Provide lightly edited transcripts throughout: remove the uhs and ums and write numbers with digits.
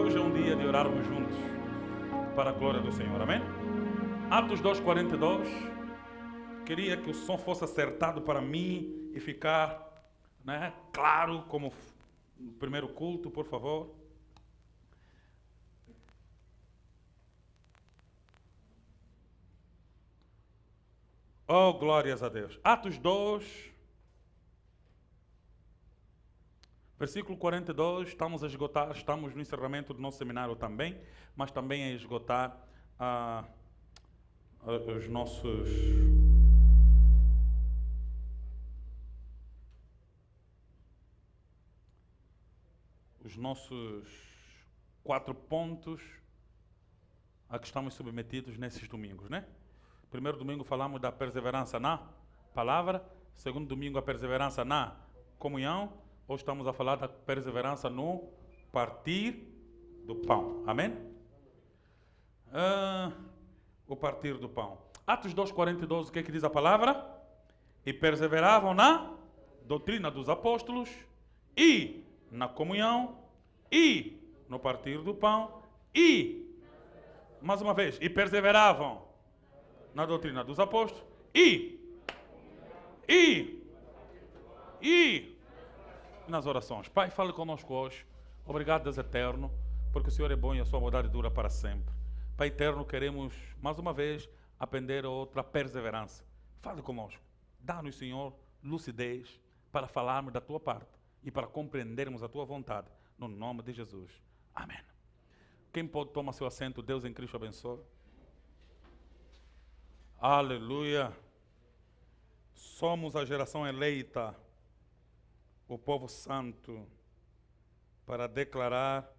hoje é um dia de orarmos juntos para a glória do Senhor, amém? Atos 2:42. Queria que o som fosse acertado para mim e ficar, claro como no primeiro culto, por favor. Oh, glórias a Deus. Atos 2, versículo 42, estamos a esgotar, estamos no encerramento do nosso seminário também, mas também a esgotar os nossos 4 pontos a que estamos submetidos nesses domingos, né? Primeiro domingo falamos da perseverança na palavra, segundo domingo a perseverança na comunhão. Hoje estamos a falar da perseverança no partir do pão. Amém? O partir do pão. Atos 2:42, o que é que diz a palavra? E perseveravam na doutrina dos apóstolos, e na comunhão, e no partir do pão, e, mais uma vez, e perseveravam na doutrina dos apóstolos, e nas orações. Pai, fale conosco hoje. Obrigado, Deus eterno, porque o Senhor é bom e a sua bondade dura para sempre. Pai eterno, queremos mais uma vez aprender outra perseverança. Fale conosco. Dá-nos, Senhor, lucidez para falarmos da tua parte e para compreendermos a tua vontade. No nome de Jesus. Amém. Quem pode tomar seu assento? Deus em Cristo abençoe. Aleluia. Somos a geração eleita, o povo santo, para declarar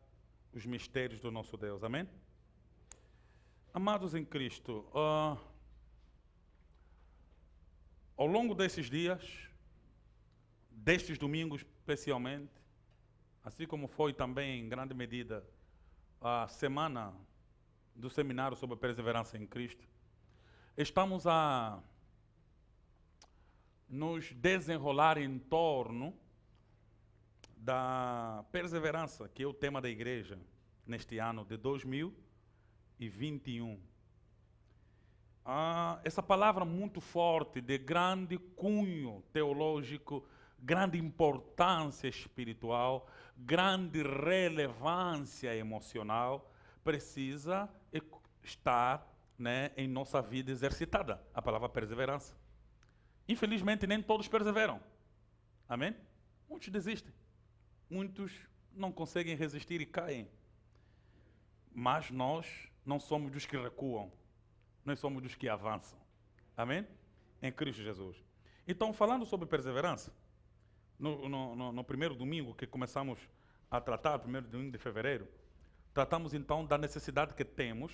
os mistérios do nosso Deus. Amém? Amados em Cristo, ao longo desses dias, destes domingos especialmente, assim como foi também em grande medida a semana do seminário sobre a perseverança em Cristo, estamos a nos desenrolar em torno da perseverança, que é o tema da igreja neste ano de 2021. Essa palavra muito forte, de grande cunho teológico, grande importância espiritual, grande relevância emocional, precisa estar em nossa vida exercitada, a palavra perseverança. Infelizmente, nem todos perseveram. Amém? Muitos desistem. Muitos não conseguem resistir e caem. Mas nós não somos dos que recuam. Nós somos dos que avançam. Amém? Em Cristo Jesus. Então, falando sobre perseverança, no primeiro domingo que começamos a tratar, primeiro domingo de fevereiro, tratamos então da necessidade que temos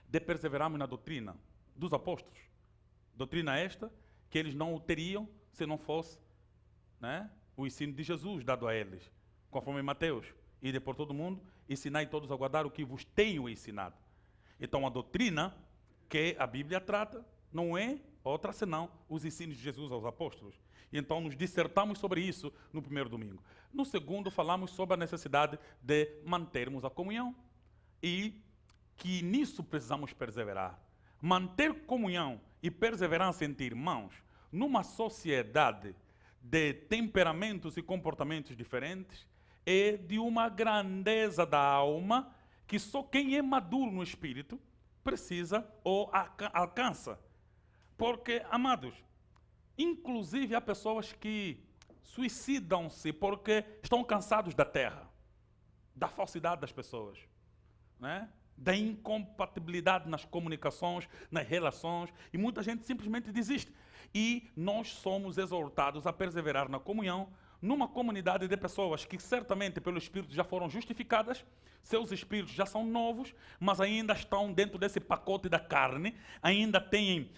de perseverarmos na doutrina dos apóstolos. Doutrina esta que eles não o teriam se não fosse o ensino de Jesus dado a eles, conforme Mateus. Ide por todo mundo, ensinai todos a guardar o que vos tenho ensinado. Então a doutrina que a Bíblia trata não é outra senão os ensinos de Jesus aos apóstolos. E então nos dissertamos sobre isso no primeiro domingo. No segundo falamos sobre a necessidade de mantermos a comunhão e que nisso precisamos perseverar. Manter comunhão e perseverança entre irmãos numa sociedade de temperamentos e comportamentos diferentes é de uma grandeza da alma que só quem é maduro no espírito precisa ou alcança. Porque, amados, inclusive há pessoas que suicidam-se porque estão cansados da terra, da falsidade das pessoas, da incompatibilidade nas comunicações, nas relações, e muita gente simplesmente desiste. E nós somos exortados a perseverar na comunhão, numa comunidade de pessoas que certamente pelo Espírito já foram justificadas, seus espíritos já são novos, mas ainda estão dentro desse pacote da carne, ainda têm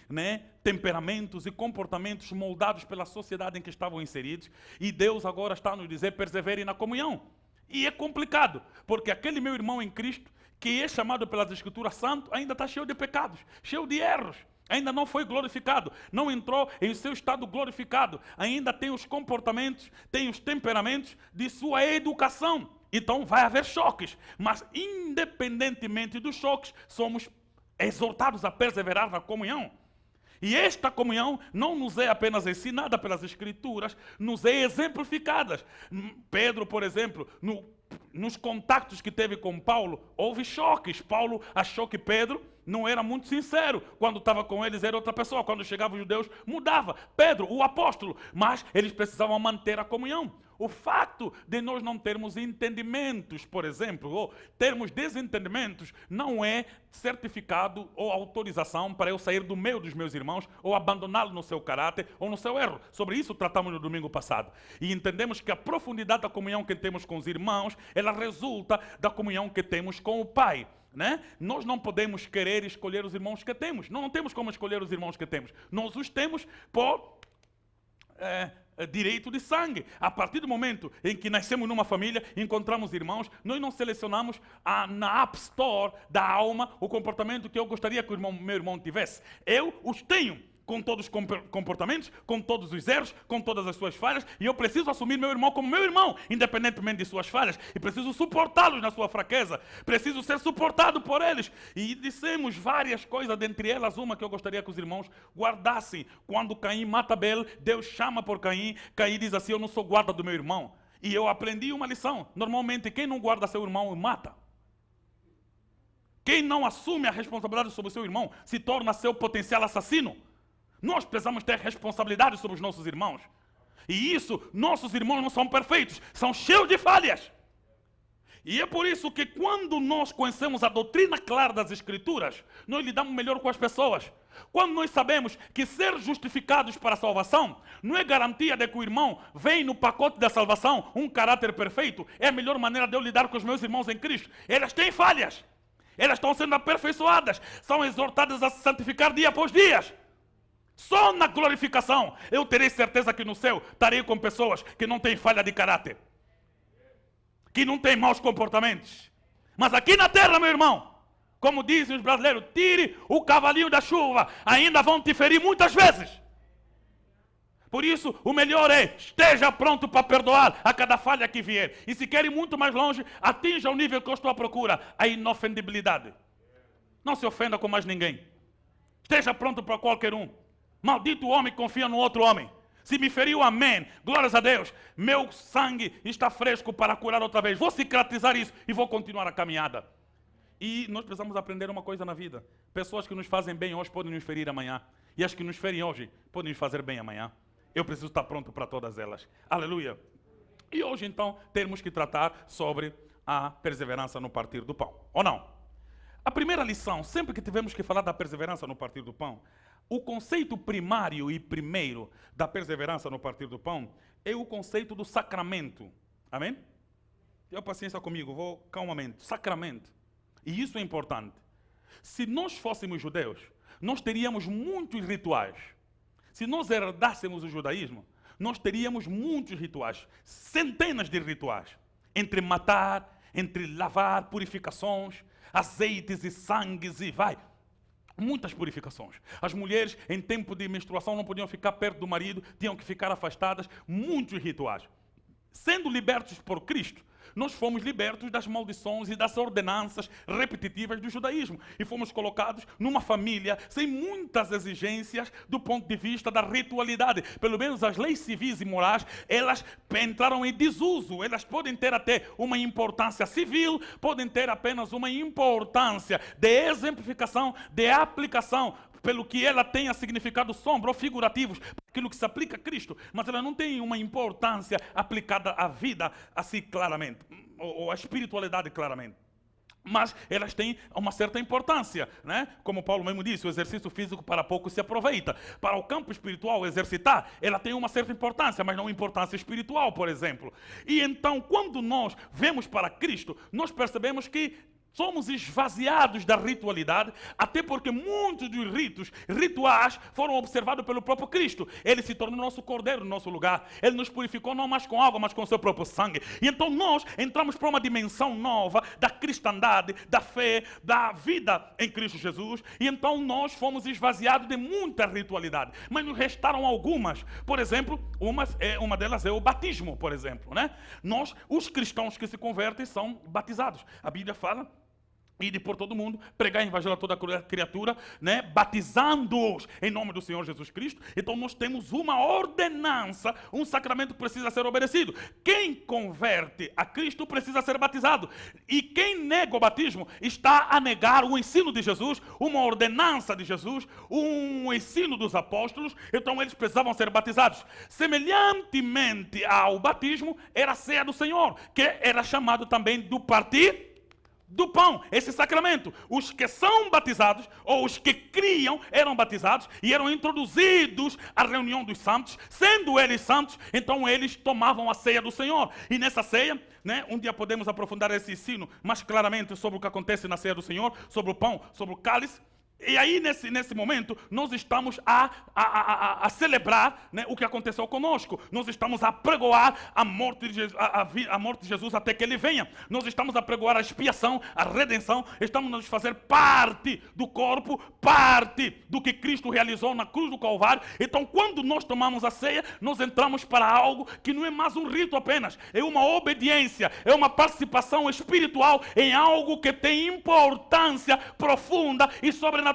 temperamentos e comportamentos moldados pela sociedade em que estavam inseridos, e Deus agora está a nos dizer, persevere na comunhão. E é complicado, porque aquele meu irmão em Cristo, que é chamado pelas Escrituras santo, ainda está cheio de pecados, cheio de erros. Ainda não foi glorificado, não entrou em seu estado glorificado, ainda tem os comportamentos, tem os temperamentos de sua educação. então vai haver choques. Mas independentemente dos choques, somos exortados a perseverar na comunhão. E esta comunhão não nos é apenas ensinada pelas Escrituras, nos é exemplificada. Pedro, por exemplo, nos contactos que teve com Paulo, houve choques. Paulo achou que Pedro não era muito sincero. Quando estava com eles era outra pessoa. Quando chegavam os judeus, mudava. Pedro, o apóstolo. Mas eles precisavam manter a comunhão. O fato de nós não termos entendimentos, por exemplo, ou termos desentendimentos, não é certificado ou autorização para eu sair do meio dos meus irmãos ou abandoná-lo no seu caráter ou no seu erro. Sobre isso tratamos no domingo passado. E entendemos que a profundidade da comunhão que temos com os irmãos, ela resulta da comunhão que temos com o Pai. Né? Nós não podemos querer escolher os irmãos que temos. Não temos como escolher os irmãos que temos. Nós os temos por direito de sangue. A partir do momento em que nascemos numa família, encontramos irmãos, nós não selecionamos na App Store da alma o comportamento que eu gostaria que meu irmão tivesse. Eu os tenho, com todos os comportamentos, com todos os erros, com todas as suas falhas, e eu preciso assumir meu irmão como meu irmão, independentemente de suas falhas, e preciso suportá-los na sua fraqueza, preciso ser suportado por eles. E dissemos várias coisas, dentre elas uma que eu gostaria que os irmãos guardassem. Quando Caim mata Abel, Deus chama por Caim, Caim diz assim: eu não sou guarda do meu irmão. E eu aprendi uma lição: normalmente quem não guarda seu irmão o mata. Quem não assume a responsabilidade sobre o seu irmão se torna seu potencial assassino. Nós precisamos ter responsabilidade sobre os nossos irmãos. E isso, nossos irmãos não são perfeitos, são cheios de falhas. E é por isso que quando nós conhecemos a doutrina clara das Escrituras, nós lidamos melhor com as pessoas. Quando nós sabemos que ser justificados para a salvação não é garantia de que o irmão vem no pacote da salvação um caráter perfeito, é a melhor maneira de eu lidar com os meus irmãos em Cristo. Elas têm falhas, elas estão sendo aperfeiçoadas, são exortadas a se santificar dia após dia. Só na glorificação eu terei certeza que no céu estarei com pessoas que não têm falha de caráter, que não têm maus comportamentos. Mas aqui na terra, meu irmão, como dizem os brasileiros, tire o cavalinho da chuva, ainda vão te ferir muitas vezes. Por isso, o melhor é, esteja pronto para perdoar a cada falha que vier. E se quer ir muito mais longe, atinja o nível que eu estou à procura, a inofendibilidade. Não se ofenda com mais ninguém. Esteja pronto para qualquer um. Maldito o homem que confia no outro homem. Se me feriu, amém. Glórias a Deus. Meu sangue está fresco para curar outra vez. Vou cicatrizar isso e vou continuar a caminhada. E nós precisamos aprender uma coisa na vida. Pessoas que nos fazem bem hoje podem nos ferir amanhã. E as que nos ferem hoje podem nos fazer bem amanhã. Eu preciso estar pronto para todas elas. Aleluia. E hoje, então, temos que tratar sobre a perseverança no partir do pão. Ou não? A primeira lição, sempre que tivemos que falar da perseverança no partir do pão, o conceito primário e primeiro da perseverança no partir do pão é o conceito do sacramento. Amém? Tenha paciência comigo, vou calmamente. Sacramento. E isso é importante. Se nós fôssemos judeus, nós teríamos muitos rituais. Se nós herdássemos o judaísmo, nós teríamos muitos rituais. Centenas de rituais. Entre matar, entre lavar, purificações, azeites e sangues e vai. Muitas purificações. As mulheres em tempo de menstruação não podiam ficar perto do marido, tinham que ficar afastadas. Muitos rituais. Sendo libertos por Cristo, nós fomos libertos das maldições e das ordenanças repetitivas do judaísmo. E fomos colocados numa família sem muitas exigências do ponto de vista da ritualidade. Pelo menos as leis civis e morais, elas entraram em desuso. Elas podem ter até uma importância civil, podem ter apenas uma importância de exemplificação, de aplicação, pelo que ela tenha significado sombra ou figurativos, aquilo que se aplica a Cristo, mas ela não tem uma importância aplicada à vida assim claramente, ou à espiritualidade claramente. Mas elas têm uma certa importância, né? Como Paulo mesmo disse, o exercício físico para pouco se aproveita. Para o campo espiritual, exercitar, ela tem uma certa importância, mas não importância espiritual, por exemplo. E então, quando nós vemos para Cristo, nós percebemos que Somos esvaziados da ritualidade, até porque muitos dos rituais foram observados pelo próprio Cristo. Ele se tornou nosso cordeiro no nosso lugar. Ele nos purificou não mais com água, mas com o seu próprio sangue. E então nós entramos para uma dimensão nova da cristandade, da fé, da vida em Cristo Jesus. E então nós fomos esvaziados de muita ritualidade. Mas nos restaram algumas. Por exemplo, uma delas é o batismo, por exemplo, né? Nós, os cristãos que se convertem, são batizados. A Bíblia fala: ide por todo mundo, pregar o evangelho a toda criatura, né? Batizando-os em nome do Senhor Jesus Cristo. Então nós temos uma ordenança, um sacramento que precisa ser obedecido. Quem converte a Cristo precisa ser batizado. E quem nega o batismo está a negar o ensino de Jesus, uma ordenança de Jesus, um ensino dos apóstolos. Então eles precisavam ser batizados. Semelhantemente ao batismo, era a ceia do Senhor, que era chamado também do partir do pão, esse sacramento. Os que são batizados, ou os que criam, eram batizados e eram introduzidos à reunião dos santos. Sendo eles santos, então eles tomavam a ceia do Senhor. E nessa ceia, né, um dia podemos aprofundar esse ensino mais claramente sobre o que acontece na ceia do Senhor, sobre o pão, sobre o cálice. E aí, nesse momento, nós estamos a celebrar, né, o que aconteceu conosco. Nós estamos a pregoar a morte de Jesus até que Ele venha. Nós estamos a pregoar a expiação, a redenção. Estamos a nos fazer parte do corpo, parte do que Cristo realizou na cruz do Calvário. Então, quando nós tomamos a ceia, nós entramos para algo que não é mais um rito apenas. É uma obediência, é uma participação espiritual em algo que tem importância profunda e sobrenatural.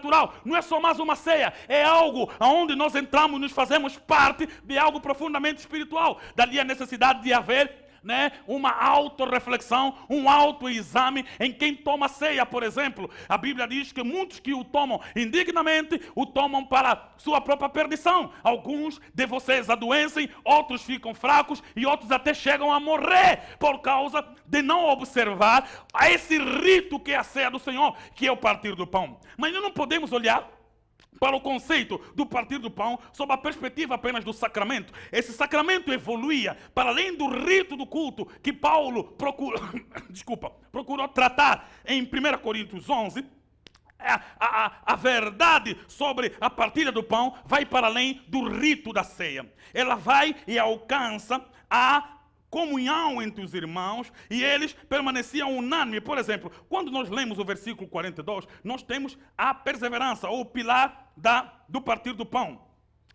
Não é só mais uma ceia, é algo onde nós entramos e nos fazemos parte de algo profundamente espiritual. Dali a necessidade de haver, né, uma autorreflexão, um autoexame em quem toma ceia, por exemplo. A Bíblia diz que muitos que o tomam indignamente, o tomam para sua própria perdição. Alguns de vocês adoecem, outros ficam fracos e outros até chegam a morrer por causa de não observar esse rito que é a ceia do Senhor, que é o partir do pão. Mas nós não podemos olhar para o conceito do partir do pão sob a perspectiva apenas do sacramento. Esse sacramento evoluía para além do rito do culto que Paulo procurou tratar em 1 Coríntios 11. A verdade sobre a partilha do pão vai para além do rito da ceia. Ela vai e alcança a comunhão entre os irmãos, e eles permaneciam unânimes. Por exemplo, quando nós lemos o versículo 42, nós temos a perseverança, ou o pilar do partir do pão.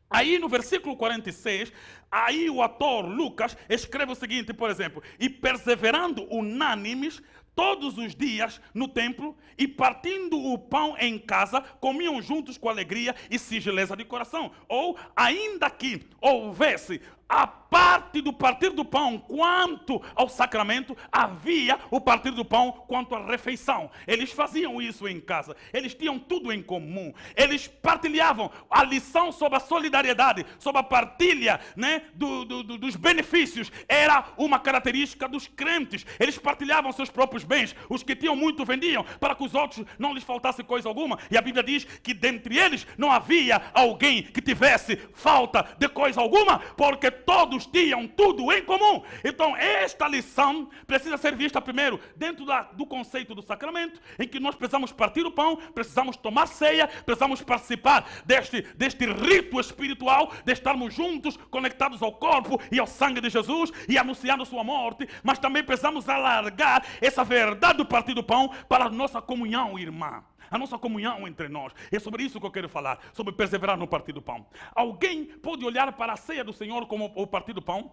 Aí no versículo 46, aí o autor Lucas escreve o seguinte, por exemplo: e perseverando unânimes todos os dias no templo, e partindo o pão em casa, comiam juntos com alegria e singeleza de coração. Ou, ainda que houvesse a parte do partir do pão quanto ao sacramento, havia o partir do pão quanto à refeição. Eles faziam isso em casa, eles tinham tudo em comum, eles partilhavam a lição sobre a solidariedade, sobre a partilha, né, dos benefícios. Era uma característica dos crentes. Eles partilhavam seus próprios bens. Os que tinham muito vendiam para que os outros não lhes faltasse coisa alguma. E a Bíblia diz que dentre eles não havia alguém que tivesse falta de coisa alguma, porque todos tinham tudo em comum. Então esta lição precisa ser vista primeiro dentro do conceito do sacramento, em que nós precisamos partir o pão, precisamos tomar ceia, precisamos participar deste rito espiritual, de estarmos juntos, conectados ao corpo e ao sangue de Jesus e anunciando sua morte. Mas também precisamos alargar essa verdade do partir do pão para a nossa comunhão irmã, a nossa comunhão entre nós. É sobre isso que eu quero falar, sobre perseverar no partir do pão. Alguém pode olhar para a ceia do Senhor como o partir do pão,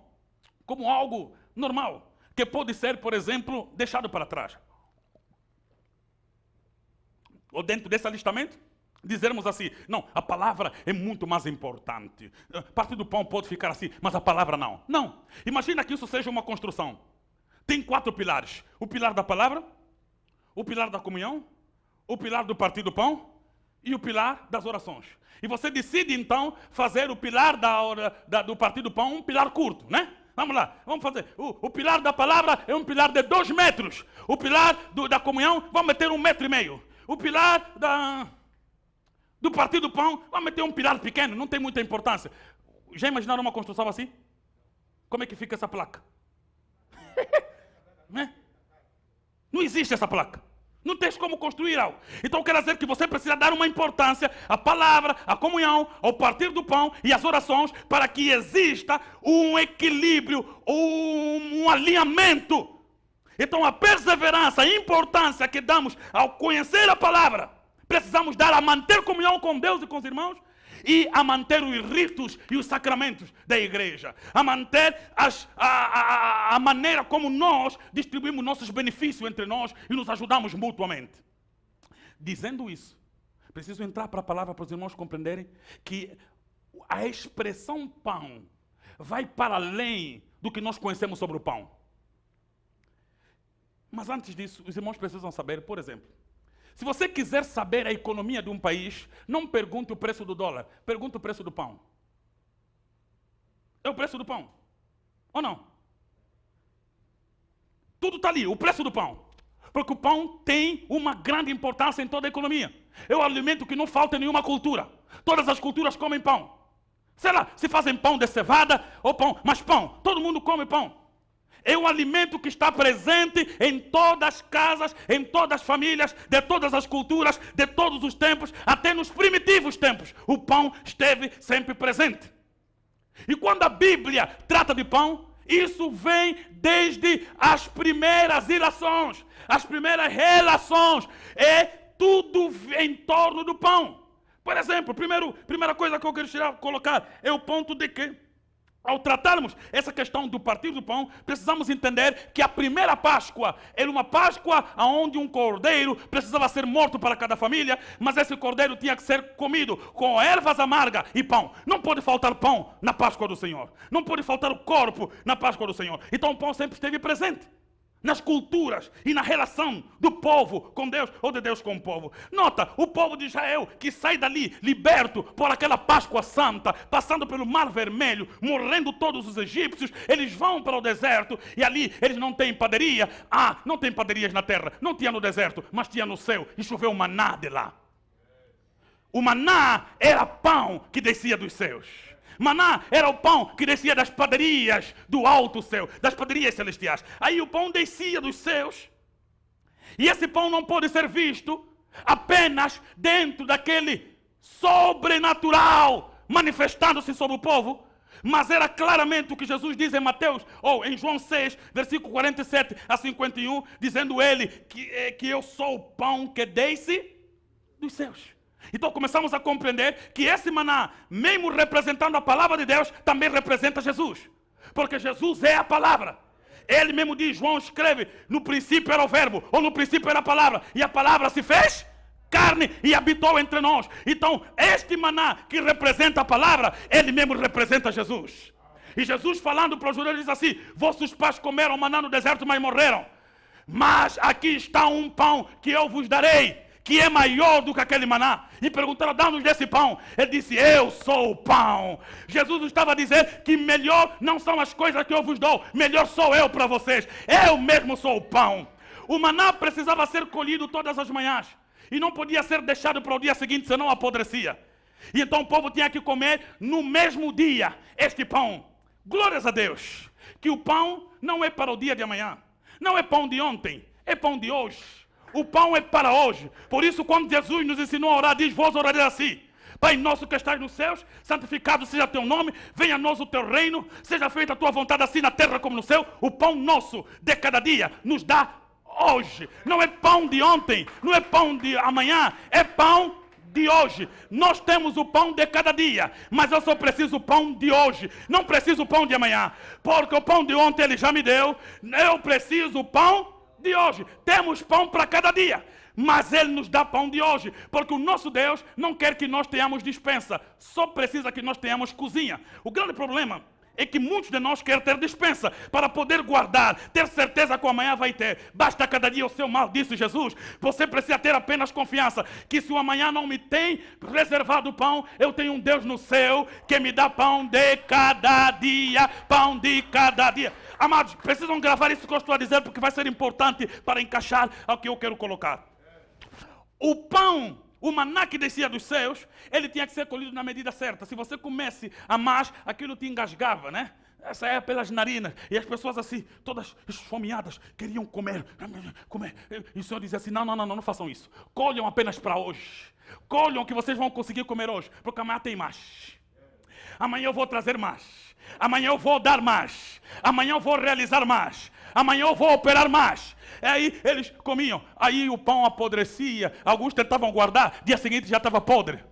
como algo normal, que pode ser, por exemplo, deixado para trás. Ou dentro desse alistamento, dizermos assim: não, a palavra é muito mais importante. Partir do pão pode ficar assim, mas a palavra não. Não. Imagina que isso seja uma construção. Tem 4 pilares: o pilar da palavra, o pilar da comunhão, o pilar do partir do pão e o pilar das orações. E você decide então fazer o pilar do partir do pão um pilar curto, né? Vamos lá, vamos fazer. O pilar da palavra é um pilar de 2 metros. O pilar da comunhão, vamos meter 1,5 metros. O pilar do partir do pão, vamos meter um pilar pequeno, não tem muita importância. Já imaginaram uma construção assim? Como é que fica essa placa? Né? Não existe essa placa. Não tens como construir algo. Então quer dizer que você precisa dar uma importância à palavra, à comunhão, ao partir do pão e às orações para que exista um equilíbrio, um alinhamento. Então a perseverança, a importância que damos ao conhecer a palavra, precisamos dar a manter comunhão com Deus e com os irmãos e a manter os ritos e os sacramentos da igreja, a manter a maneira como nós distribuímos nossos benefícios entre nós e nos ajudamos mutuamente. Dizendo isso, preciso entrar para a palavra para os irmãos compreenderem que a expressão pão vai para além do que nós conhecemos sobre o pão. Mas antes disso, os irmãos precisam saber, por exemplo, se você quiser saber a economia de um país, não pergunte o preço do dólar, pergunte o preço do pão. É o preço do pão, ou não? Tudo está ali, o preço do pão. Porque o pão tem uma grande importância em toda a economia. É o alimento que não falta em nenhuma cultura. Todas as culturas comem pão. Sei lá, se fazem pão de cevada ou pão, mas pão, todo mundo come pão. É um alimento que está presente em todas as casas, em todas as famílias, de todas as culturas, de todos os tempos, até nos primitivos tempos. O pão esteve sempre presente. E quando a Bíblia trata de pão, isso vem desde as primeiras ilações, as primeiras relações. É tudo em torno do pão. Por exemplo, primeira coisa que eu quero colocar é o ponto de que, ao tratarmos essa questão do partir do pão, precisamos entender que a primeira Páscoa era uma Páscoa onde um cordeiro precisava ser morto para cada família, mas esse cordeiro tinha que ser comido com ervas amargas e pão. Não pode faltar pão na Páscoa do Senhor. Não pode faltar o corpo na Páscoa do Senhor. Então o pão sempre esteve presente nas culturas e na relação do povo com Deus ou de Deus com o povo. Nota, o povo de Israel que sai dali liberto por aquela Páscoa Santa, passando pelo Mar Vermelho, morrendo todos os egípcios, eles vão para o deserto e ali eles não têm padaria. Não tem padarias na terra, não tinha no deserto, mas tinha no céu e choveu maná de lá. O maná era pão que descia dos céus. Maná era o pão que descia das padarias do alto céu, das padarias celestiais. Aí o pão descia dos céus. E esse pão não pode ser visto apenas dentro daquele sobrenatural manifestando-se sobre o povo. Mas era claramente o que Jesus diz em Mateus, ou em João 6, versículo 47 a 51, dizendo ele que eu sou o pão que desce dos céus. Então começamos a compreender que esse maná, mesmo representando a palavra de Deus, também representa Jesus. Porque Jesus é a palavra. Ele mesmo diz, João escreve, no princípio era o verbo, ou no princípio era a palavra, e a palavra se fez carne e habitou entre nós. Então este maná que representa a palavra, ele mesmo representa Jesus. E Jesus falando para os judeus diz assim, vossos pais comeram maná no deserto, mas morreram. Mas aqui está um pão que eu vos darei, que é maior do que aquele maná. E perguntaram, dá-nos desse pão. Ele disse, eu sou o pão. Jesus estava a dizer que melhor não são as coisas que eu vos dou, melhor sou eu para vocês. Eu mesmo sou o pão. O maná precisava ser colhido todas as manhãs. E não podia ser deixado para o dia seguinte, senão apodrecia. E então o povo tinha que comer no mesmo dia este pão. Glórias a Deus, que o pão não é para o dia de amanhã. Não é pão de ontem, é pão de hoje. O pão é para hoje. Por isso, quando Jesus nos ensinou a orar, diz, vós orareis assim. Pai nosso que estás nos céus, santificado seja teu nome, venha a nós o teu reino, seja feita a tua vontade assim na terra como no céu. O pão nosso de cada dia nos dá hoje. Não é pão de ontem, não é pão de amanhã, é pão de hoje. Nós temos o pão de cada dia, mas eu só preciso o pão de hoje. Não preciso o pão de amanhã, porque o pão de ontem ele já me deu. Eu preciso o pão de hoje. Temos pão para cada dia, mas ele nos dá pão de hoje, porque o nosso Deus não quer que nós tenhamos despensa, só precisa que nós tenhamos cozinha. O grande problema é que muitos de nós querem ter despensa para poder guardar, ter certeza que o amanhã vai ter. Basta cada dia o seu mal, disse Jesus. Você precisa ter apenas confiança que se o amanhã não me tem reservado pão, eu tenho um Deus no céu que me dá pão de cada dia, pão de cada dia. Amados, precisam gravar isso que eu estou a dizer, porque vai ser importante para encaixar ao que eu quero colocar. O pão, o maná que descia dos céus, ele tinha que ser colhido na medida certa. Se você comesse a mais, aquilo te engasgava, né? Essa é pelas narinas. E as pessoas assim, todas esfomeadas, queriam comer. E o Senhor dizia assim, não façam isso. Colham apenas para hoje. Colham o que vocês vão conseguir comer hoje, porque amanhã tem mais. Amanhã eu vou trazer mais. Amanhã eu vou dar mais. Amanhã eu vou realizar mais. Amanhã eu vou operar mais. E aí eles comiam. Aí o pão apodrecia. Alguns tentavam guardar. Dia seguinte já estava podre.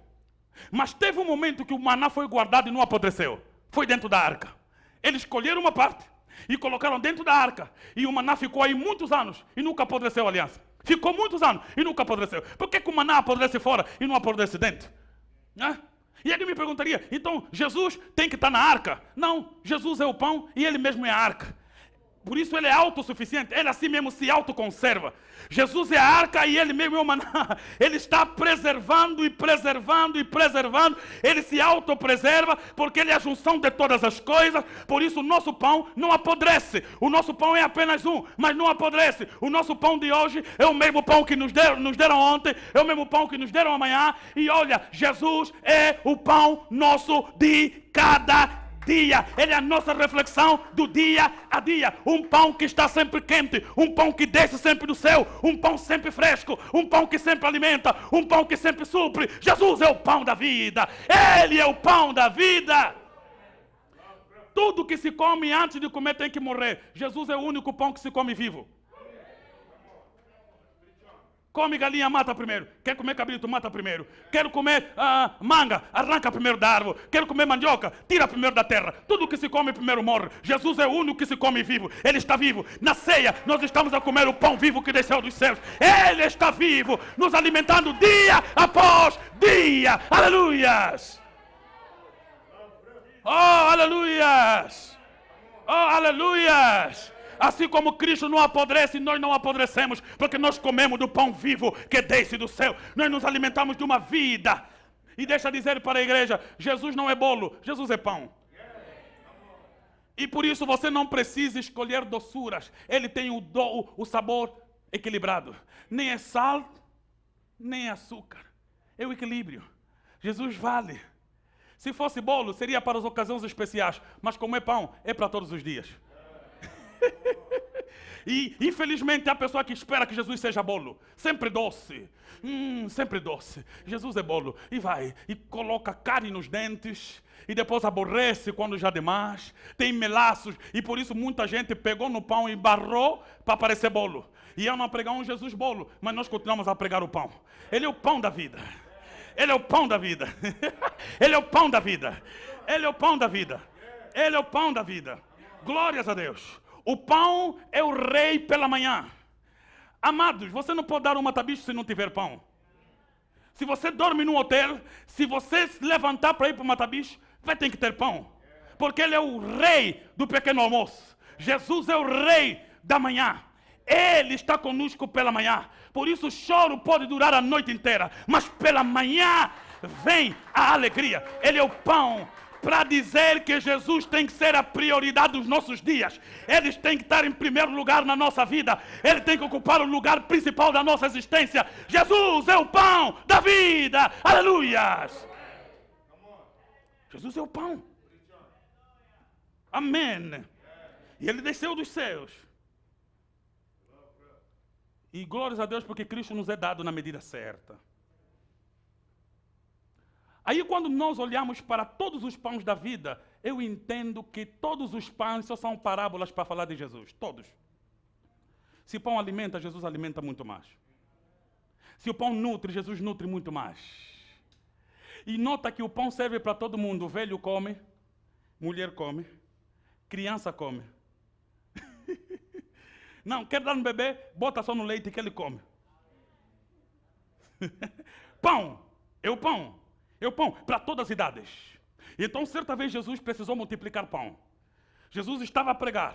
Mas teve um momento que o maná foi guardado e não apodreceu. Foi dentro da arca. Eles escolheram uma parte e colocaram dentro da arca. E o maná ficou aí muitos anos e nunca apodreceu, aliança. Ficou muitos anos e nunca apodreceu. Por que o maná apodrece fora e não apodrece dentro? E ele me perguntaria, então Jesus tem que estar na arca? Não, Jesus é o pão e ele mesmo é a arca. Por isso ele é autossuficiente, ele assim mesmo se autoconserva. Jesus é a arca e ele mesmo é o maná. Ele está preservando e preservando e preservando. Ele se autopreserva porque ele é a junção de todas as coisas. Por isso o nosso pão não apodrece. O nosso pão é apenas um, mas não apodrece. O nosso pão de hoje é o mesmo pão que nos deram ontem, é o mesmo pão que nos deram amanhã. E olha, Jesus é o pão nosso de cada dia. Ele é a nossa reflexão do dia a dia. Um pão que está sempre quente, um pão que desce sempre do céu, um pão sempre fresco, um pão que sempre alimenta, um pão que sempre supre. Jesus é o pão da vida. Ele é o pão da vida. Tudo que se come antes de comer tem que morrer. Jesus é o único pão que se come vivo. Come galinha, mata primeiro. Quer comer cabrito, mata primeiro. Quero comer manga, arranca primeiro da árvore. Quero comer mandioca, tira primeiro da terra. Tudo que se come primeiro morre. Jesus é o único que se come vivo. Ele está vivo. Na ceia, nós estamos a comer o pão vivo que desceu dos céus. Ele está vivo, nos alimentando dia após dia. Aleluias! Oh, aleluias! Oh, aleluias! Assim como Cristo não apodrece, nós não apodrecemos, porque nós comemos do pão vivo que desce do céu. Nós nos alimentamos de uma vida. E deixa dizer para a igreja, Jesus não é bolo, Jesus é pão. E por isso você não precisa escolher doçuras. Ele tem o sabor equilibrado. Nem é sal, nem é açúcar. É o equilíbrio. Jesus vale. Se fosse bolo, seria para as ocasiões especiais. Mas como é pão, é para todos os dias. E infelizmente há pessoa que espera que Jesus seja bolo, sempre doce, sempre doce. Jesus é bolo e vai e coloca carne nos dentes e depois aborrece quando já demais, tem melaços e por isso muita gente pegou no pão e barrou para parecer bolo. E eu não pregar um Jesus bolo, mas nós continuamos a pregar o pão. Ele é o pão da vida. Ele é o pão da vida. Ele é o pão da vida. Ele é o pão da vida. Ele é o pão da vida. Glórias a Deus. O pão é o rei pela manhã. Amados, você não pode dar um matabicho se não tiver pão. Se você dorme num hotel, se você se levantar para ir para o matabicho, vai ter que ter pão. Porque ele é o rei do pequeno almoço. Jesus é o rei da manhã. Ele está conosco pela manhã. Por isso o choro pode durar a noite inteira. Mas pela manhã vem a alegria. Ele é o pão. Para dizer que Jesus tem que ser a prioridade dos nossos dias. Ele tem que estar em primeiro lugar na nossa vida. Ele tem que ocupar o lugar principal da nossa existência. Jesus é o pão da vida. Aleluias! Jesus é o pão. Amém. E ele desceu dos céus. E glórias a Deus porque Cristo nos é dado na medida certa. Aí quando nós olhamos para todos os pães da vida, eu entendo que todos os pães só são parábolas para falar de Jesus. Todos. Se o pão alimenta, Jesus alimenta muito mais. Se o pão nutre, Jesus nutre muito mais. E nota que o pão serve para todo mundo. O velho come, mulher come, criança come. Não, quer dar um bebê? Bota só no leite que ele come. Pão, é o pão. É o pão para todas as idades. Então, certa vez, Jesus precisou multiplicar pão. Jesus estava a pregar.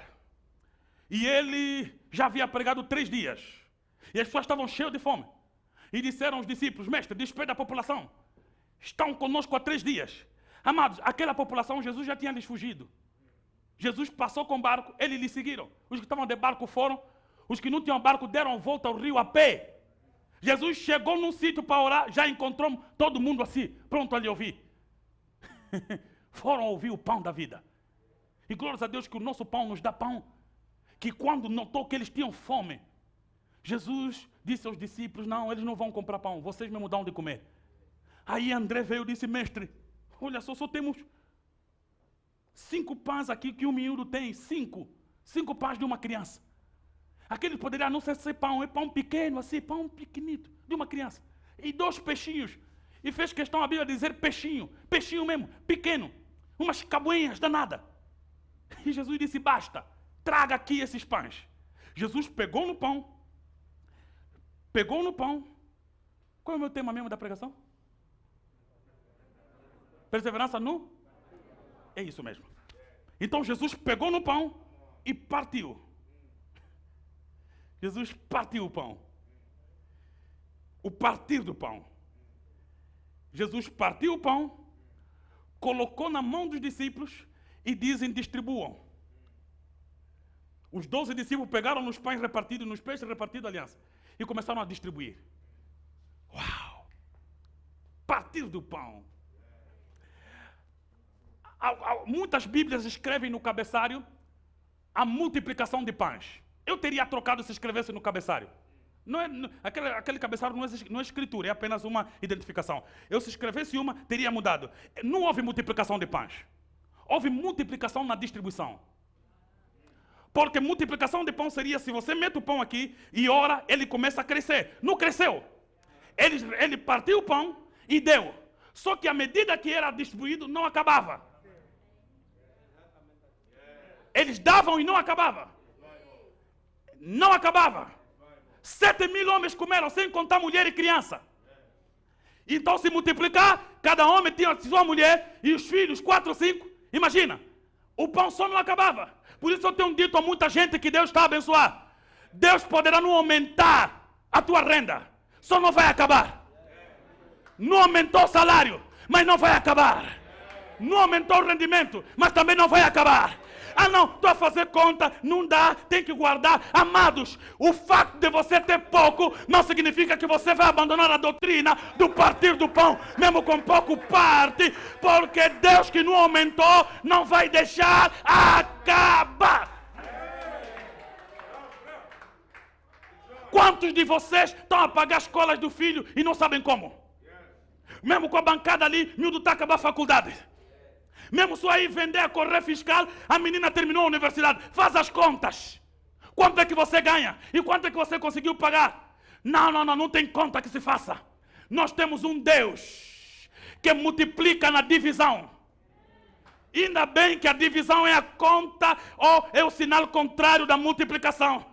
E ele já havia pregado 3 dias. E as pessoas estavam cheias de fome. E disseram aos discípulos, mestre, despede a população. Estão conosco há 3 dias. Amados, aquela população, Jesus já tinha lhes fugido. Jesus passou com barco, eles lhe seguiram. Os que estavam de barco foram. Os que não tinham barco deram a volta ao rio a pé. Jesus chegou num sítio para orar, já encontrou todo mundo assim, pronto a lhe ouvir. Foram ouvir o pão da vida. E glórias a Deus que o nosso pão nos dá pão. Que quando notou que eles tinham fome, Jesus disse aos discípulos, não, eles não vão comprar pão, vocês mesmo dão de comer. Aí André veio e disse, mestre, olha só temos 5 pães aqui que um miúdo tem, 5 pães de uma criança. Aquele poderia não ser pão, é pão pequeno assim, pão pequenito, de uma criança. E 2 peixinhos. E fez questão a Bíblia dizer peixinho mesmo, pequeno. Umas cabuinhas danada. E Jesus disse, basta, traga aqui esses pães. Jesus pegou no pão. Qual é o meu tema mesmo da pregação? Perseverança no? É isso mesmo. Então Jesus pegou no pão e partiu. Jesus partiu o pão. O partir do pão. Jesus partiu o pão, colocou na mão dos discípulos e dizem, distribuam. Os 12 discípulos pegaram nos pães repartidos, nos peixes repartidos, aliás, e começaram a distribuir. Uau! Partir do pão. Muitas Bíblias escrevem no cabeçalho a multiplicação de pães. Eu teria trocado se escrevesse no cabeçalho. Aquele cabeçalho não é escritura, é apenas uma identificação. Eu, se escrevesse uma, teria mudado. Não houve multiplicação de pães. Houve multiplicação na distribuição. Porque multiplicação de pão seria se você mete o pão aqui e ora, ele começa a crescer. Não cresceu. Ele partiu o pão e deu. Só que à medida que era distribuído, não acabava. Eles davam e não acabava. Não acabava. 7.000 homens comeram, sem contar mulher e criança. Então, se multiplicar, cada homem tinha sua mulher e os filhos, 4 ou 5. Imagina, o pão só não acabava. Por isso eu tenho dito a muita gente que Deus está a abençoar. Deus poderá não aumentar a tua renda, só não vai acabar. Não aumentou o salário, mas não vai acabar. Não aumentou o rendimento, mas também não vai acabar. Ah não, estou a fazer conta, não dá, tem que guardar. Amados, o fato de você ter pouco não significa que você vai abandonar a doutrina do partir do pão. Mesmo com pouco parte, porque Deus que não aumentou não vai deixar acabar. Quantos de vocês estão a pagar as escolas do filho e não sabem como? Mesmo com a bancada ali, miúdo está a acabar a faculdade. Mesmo só aí vender a correia fiscal, a menina terminou a universidade. Faz as contas. Quanto é que você ganha? E quanto é que você conseguiu pagar? Não tem conta que se faça. Nós temos um Deus que multiplica na divisão. Ainda bem que a divisão é a conta ou é o sinal contrário da multiplicação.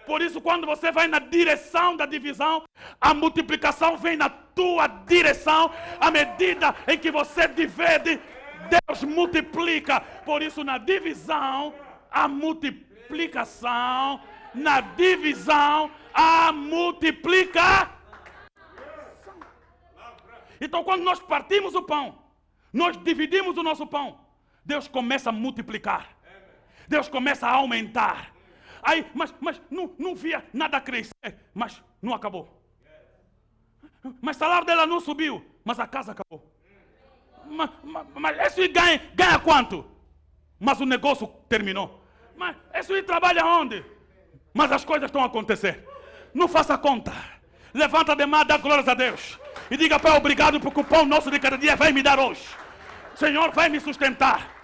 Por isso, quando você vai na direção da divisão, a multiplicação vem na tua direção. À medida em que você divide, Deus multiplica. Por isso, na divisão, a multiplicação. Na divisão, a multiplicação. Então, quando nós partimos o pão, nós dividimos o nosso pão, Deus começa a multiplicar. Deus começa a aumentar. Aí, mas não via nada crescer, mas não acabou. Mas o salário dela não subiu, mas a casa acabou. Mas esse ganha quanto? Mas o negócio terminou. Mas esse trabalha onde? Mas as coisas estão a acontecer. Não faça conta. Levanta de mão, dá glórias a Deus. E diga, Pai, obrigado porque o pão nosso de cada dia vai me dar hoje. Senhor, vai me sustentar.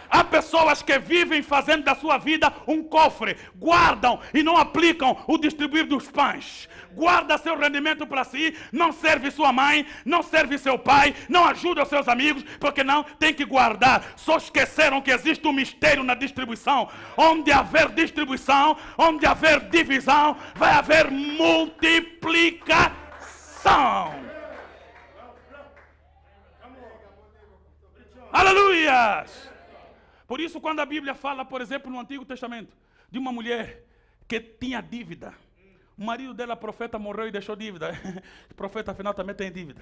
Há pessoas que vivem fazendo da sua vida um cofre, guardam e não aplicam o distribuir dos pães. Guarda seu rendimento para si, não serve sua mãe, não serve seu pai, não ajuda os seus amigos, porque não tem que guardar. Só esqueceram que existe um mistério na distribuição. Onde haver distribuição, onde haver divisão, vai haver multiplicação. Aleluias! Por isso, quando a Bíblia fala, por exemplo, no Antigo Testamento, de uma mulher que tinha dívida, o marido dela, profeta, morreu e deixou dívida. O profeta, afinal, também tem dívida.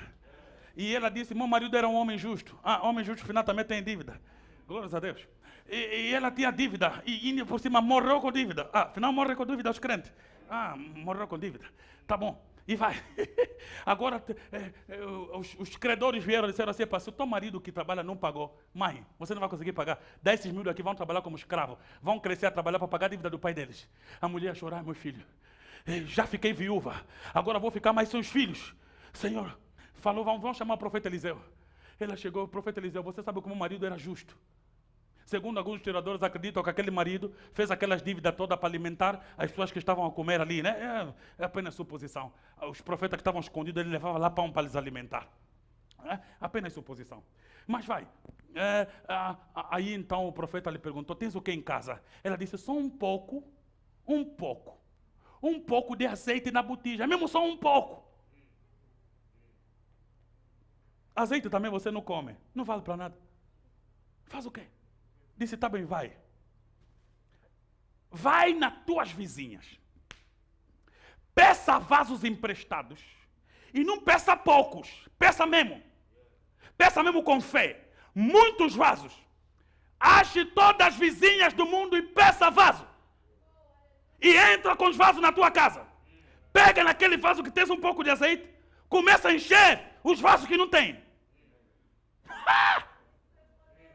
E ela disse, meu marido era um homem justo. Homem justo, afinal, também tem dívida. Glórias a Deus. E ela tinha dívida. E por cima, morreu com dívida. Afinal, morre com dívida os crentes. Morreu com dívida. Tá bom. E vai. Agora, os credores vieram e disseram assim, se o teu marido que trabalha não pagou, mãe, você não vai conseguir pagar. 10 mil aqui vão trabalhar como escravo. Vão crescer a trabalhar para pagar a dívida do pai deles. A mulher a chorar, meu filho, já fiquei viúva. Agora vou ficar mais sem os filhos. Senhor, falou, vamos chamar o profeta Eliseu. Ela chegou, o profeta Eliseu, você sabe como o marido era justo. Segundo alguns historiadores, acreditam que aquele marido fez aquelas dívidas todas para alimentar as pessoas que estavam a comer ali, né? É apenas suposição. Os profetas que estavam escondidos, ele levava lá pão para lhes alimentar. É apenas suposição. Mas vai. Aí então o profeta lhe perguntou, tens o que em casa? Ela disse, só um pouco de azeite na botija, mesmo só um pouco. Azeite também você não come, não vale para nada. Faz o quê? Disse, tá bem, vai. Vai nas tuas vizinhas. Peça vasos emprestados. E não peça poucos. Peça mesmo. Peça mesmo com fé. Muitos vasos. Ache todas as vizinhas do mundo e peça vaso. E entra com os vasos na tua casa. Pega naquele vaso que tem um pouco de azeite. Começa a encher os vasos que não tem.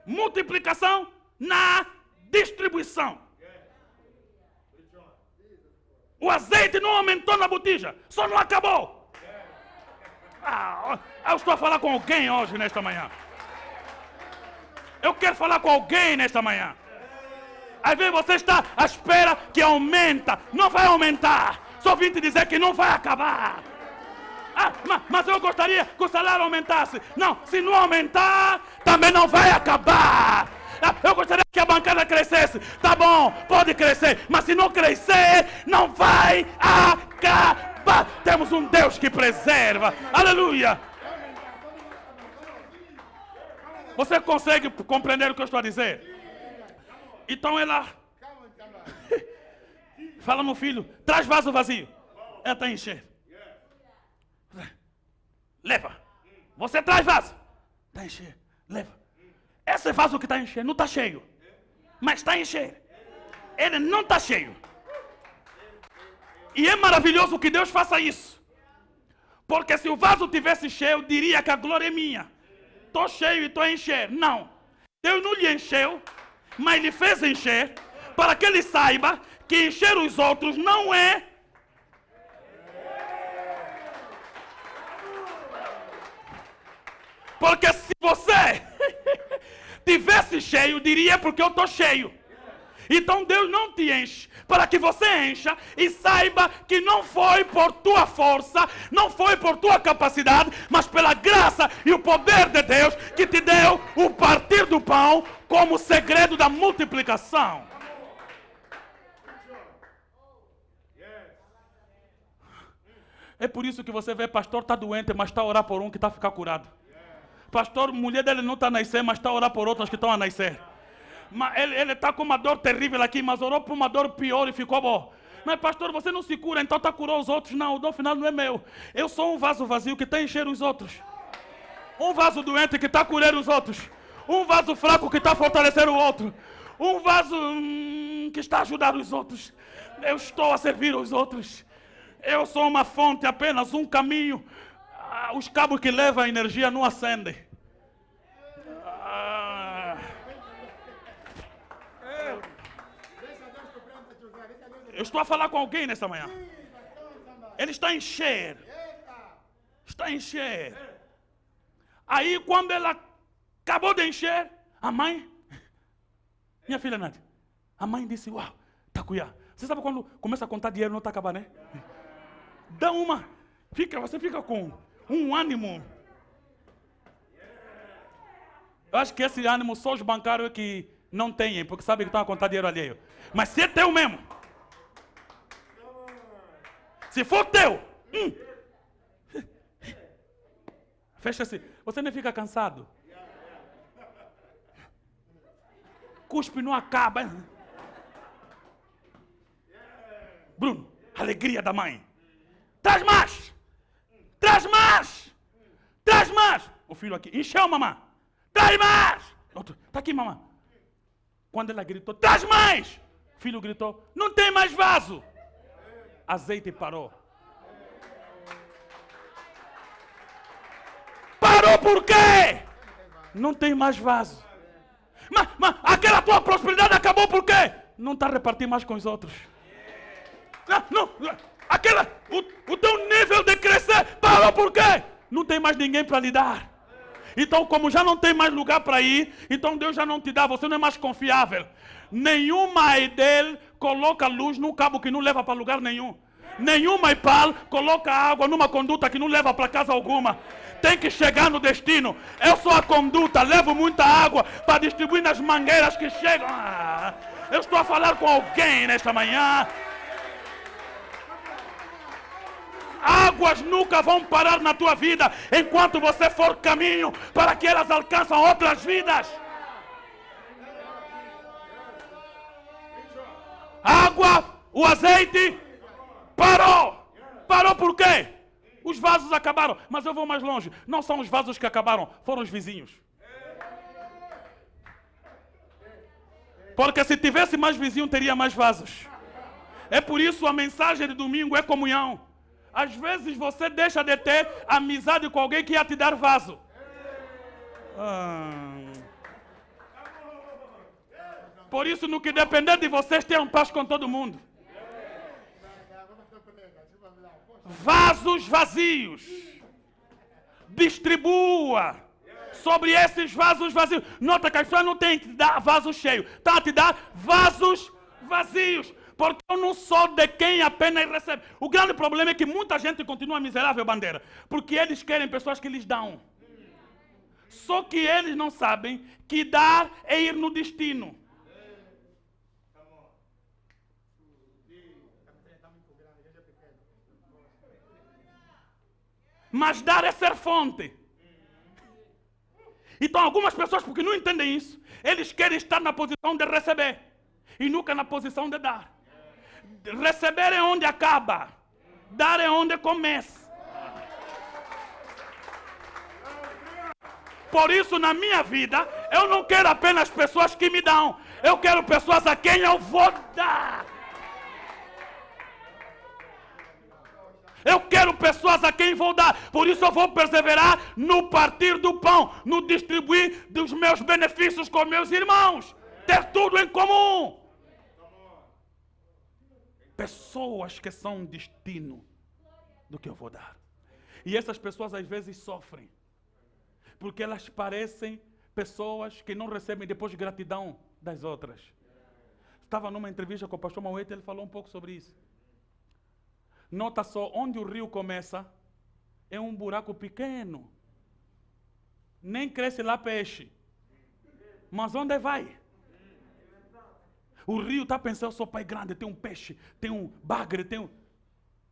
Multiplicação na distribuição. O azeite não aumentou na botija, só não acabou. Eu estou a falar com alguém hoje, nesta manhã. Eu quero falar com alguém nesta manhã. Às vezes você está à espera que aumenta, não vai aumentar. Só vim te dizer que não vai acabar. Mas eu gostaria que o salário aumentasse. Não, se não aumentar, também não vai acabar. Eu gostaria que a bancada crescesse. Tá bom, pode crescer. Mas se não crescer, não vai acabar. Temos um Deus que preserva. Aleluia. Você consegue compreender o que eu estou a dizer? Então ela fala no filho, traz vaso vazio. Ela está enchendo. Leva. Você traz vaso. Está enchendo. Leva. Esse vaso que está enchendo não está cheio. Mas está enchendo. Ele não está cheio. E é maravilhoso que Deus faça isso. Porque se o vaso tivesse cheio, diria que a glória é minha. Estou cheio e estou a encher. Não. Deus não lhe encheu, mas lhe fez encher, para que ele saiba que encher os outros não é... Porque se você tivesse cheio, diria porque eu estou cheio. Então Deus não te enche, para que você encha e saiba que não foi por tua força, não foi por tua capacidade, mas pela graça e o poder de Deus que te deu o partir do pão como segredo da multiplicação. É por isso que você vê, pastor está doente, mas está a orar por um que está a ficar curado. Pastor, mulher dele não está a nascer, mas está a orar por outras que estão a nascer. Mas ele está com uma dor terrível aqui, mas orou por uma dor pior e ficou bom. Mas pastor, você não se cura, então está curando os outros. Não, o dom final não é meu. Eu sou um vaso vazio que está a encher os outros. Um vaso doente que está a curar os outros. Um vaso fraco que está a fortalecer o outro. Um vaso que está a ajudar os outros. Eu estou a servir os outros. Eu sou uma fonte, apenas um caminho. Os cabos que levam a energia não acendem. Eu estou a falar com alguém nessa manhã. Ele está a encher. Está a encher. Aí quando ela acabou de encher, a mãe, minha filha Nádia, a mãe disse, uau, Takuya. Você sabe quando começa a contar dinheiro não está acabando, né? Dá uma, você fica com um ânimo. Eu acho que esse ânimo só os bancários é que não têm, porque sabem que estão a contar dinheiro alheio. Mas se é teu mesmo, se for teu, fecha-se. Você nem fica cansado. Cuspe não acaba. Bruno, alegria da mãe. Traz mais! Traz mais! Traz mais! O filho aqui, encheu, mamãe. Traz mais! Outro, tá aqui, mamãe. Quando ela gritou, traz mais! O filho gritou, não tem mais vaso. Azeite parou. Parou por quê? Não tem mais vaso. Mas aquela tua prosperidade acabou por quê? Não está a repartir mais com os outros. O teu nível de crescer parou por quê? Não tem mais ninguém para lhe dar. Então, como já não tem mais lugar para ir, então Deus já não te dá, você não é mais confiável. Nenhuma Edel coloca luz num cabo que não leva para lugar nenhum. Nenhuma Ipal coloca água numa conduta que não leva para casa alguma. Tem que chegar no destino. Eu sou a conduta, levo muita água para distribuir nas mangueiras que chegam. Eu estou a falar com alguém nesta manhã. Águas nunca vão parar na tua vida enquanto você for caminho para que elas alcançam outras vidas. Água, o azeite, parou. Parou por quê? Os vasos acabaram. Mas eu vou mais longe. Não são os vasos que acabaram, foram os vizinhos. Porque se tivesse mais vizinho, teria mais vasos. É por isso a mensagem de domingo é comunhão. Às vezes você deixa de ter amizade com alguém que ia te dar vaso. Por isso, no que depender de vocês, tenham paz com todo mundo. Vasos vazios. Distribua sobre esses vasos vazios. Nota que as pessoas não têm que te dar vaso cheio. Estão a te dar vasos vazios. Porque eu não sou de quem apenas recebe. O grande problema é que muita gente continua miserável, Bandeira. Porque eles querem pessoas que lhes dão. Só que eles não sabem que dar é ir no destino. Mas dar é ser fonte. Então algumas pessoas, porque não entendem isso, eles querem estar na posição de receber. E nunca na posição de dar. Receber é onde acaba. Dar é onde começa. Por isso, na minha vida, eu não quero apenas pessoas que me dão. Eu quero pessoas a quem eu vou dar. Eu quero pessoas a quem vou dar. Por isso eu vou perseverar no partir do pão, no distribuir dos meus benefícios com meus irmãos. Ter tudo em comum. Pessoas que são um destino do que eu vou dar. E essas pessoas às vezes sofrem. Porque elas parecem pessoas que não recebem depois gratidão das outras. Estava numa entrevista com o pastor Mauete, ele falou um pouco sobre isso. Nota só, onde o rio começa, é um buraco pequeno. Nem cresce lá peixe. Mas onde vai? O rio está pensando, eu sou pai grande, tem um peixe, tem um bagre, tem um...